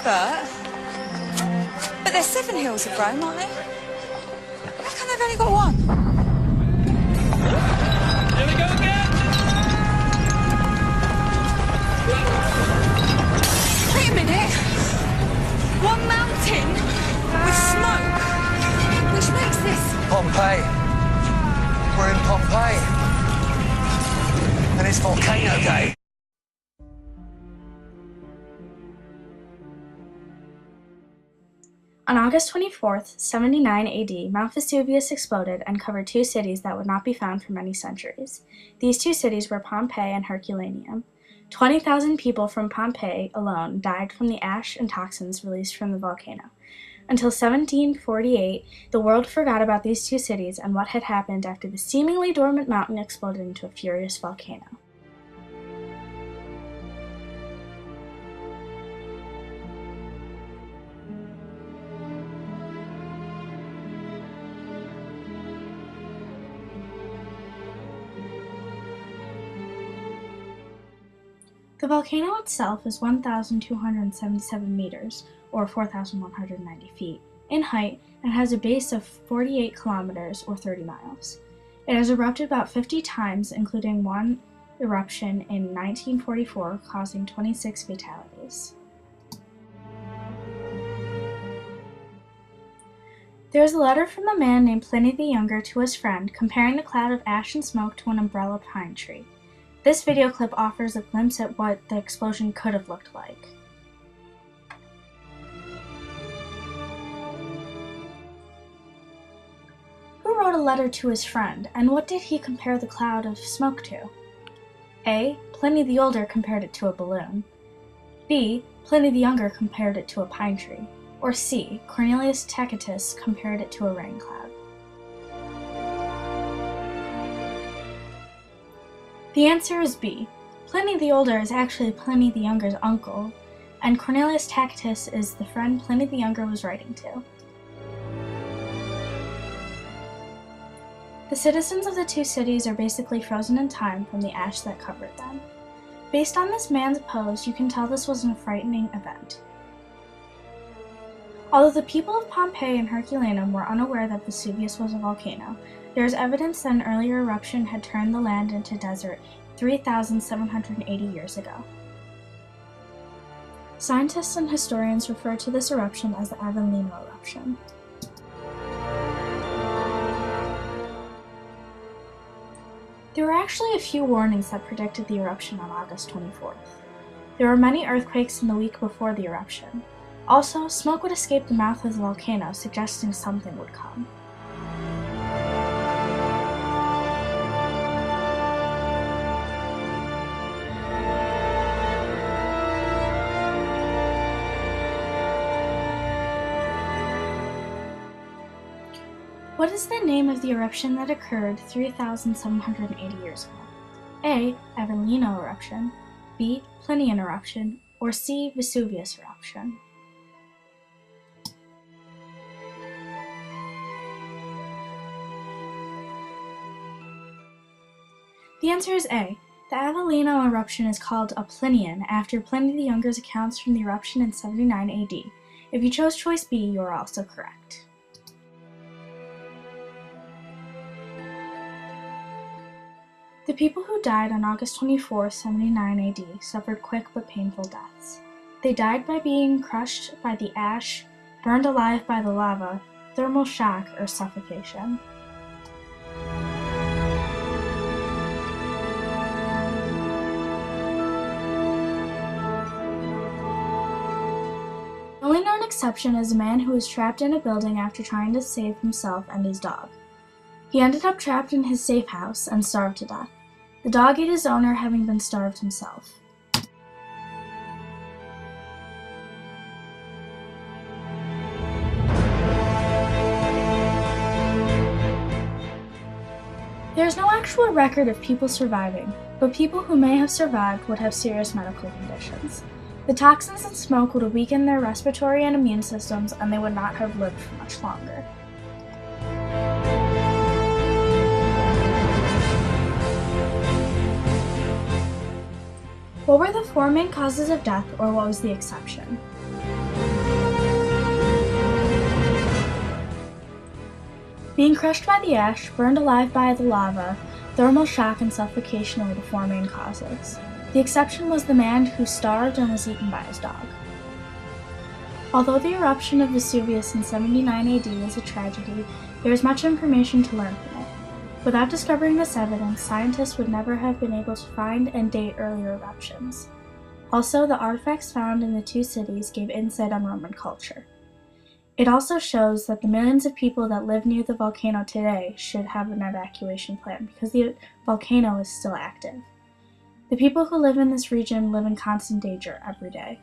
expert. But there's 7 hills of Rome, aren't there? How come they've only got one? Here we go again! Wait a minute. One mountain with smoke. Which makes this... Pompeii. We're in Pompeii. And it's Volcano Day. On August 24th, 79 AD, Mount Vesuvius exploded and covered 2 cities that would not be found for many centuries. These 2 cities were Pompeii and Herculaneum. 20,000 people from Pompeii alone died from the ash and toxins released from the volcano. Until 1748, the world forgot about these 2 cities and what had happened after the seemingly dormant mountain exploded into a furious volcano. The volcano itself is 1,277 meters, or 4,190 feet, in height and has a base of 48 kilometers, or 30 miles. It has erupted about 50 times, including one eruption in 1944, causing 26 fatalities. There is a letter from a man named Pliny the Younger to his friend, comparing the cloud of ash and smoke to an umbrella pine tree. This video clip offers a glimpse at what the explosion could have looked like. Who wrote a letter to his friend, and what did he compare the cloud of smoke to? A. Pliny the Older compared it to a balloon. B. Pliny the Younger compared it to a pine tree. Or C. Cornelius Tacitus compared it to a rain cloud. The answer is B. Pliny the Older is actually Pliny the Younger's uncle, and Cornelius Tacitus is the friend Pliny the Younger was writing to. The citizens of the 2 cities are basically frozen in time from the ash that covered them. Based on this man's pose, you can tell this wasn't a frightening event. Although the people of Pompeii and Herculaneum were unaware that Vesuvius was a volcano, there is evidence that an earlier eruption had turned the land into desert 3,780 years ago. Scientists and historians refer to this eruption as the Avellino eruption. There were actually a few warnings that predicted the eruption on August 24th. There were many earthquakes in the week before the eruption. Also, smoke would escape the mouth of the volcano, suggesting something would come. What is the name of the eruption that occurred 3,780 years ago? A. Avellino eruption, B. Plinian eruption, or C. Vesuvius eruption? The answer is A. The Avellino eruption is called a Plinian after Pliny the Younger's accounts from the eruption in 79 AD. If you chose choice B, you are also correct. The people who died on August 24, 79 AD suffered quick but painful deaths. They died by being crushed by the ash, burned alive by the lava, thermal shock, or suffocation. The only known exception is a man who was trapped in a building after trying to save himself and his dog. He ended up trapped in his safe house and starved to death. The dog ate his owner, having been starved himself. There is no actual record of people surviving, but people who may have survived would have serious medical conditions. The toxins in smoke would weaken their respiratory and immune systems, and they would not have lived for much longer. What were the 4 main causes of death, or what was the exception? Being crushed by the ash, burned alive by the lava, thermal shock and suffocation were the four main causes. The exception was the man who starved and was eaten by his dog. Although the eruption of Vesuvius in 79 AD was a tragedy, there is much information to learn from it. Without discovering this evidence, scientists would never have been able to find and date earlier eruptions. Also, the artifacts found in the two cities gave insight on Roman culture. It also shows that the millions of people that live near the volcano today should have an evacuation plan because the volcano is still active. The people who live in this region live in constant danger every day.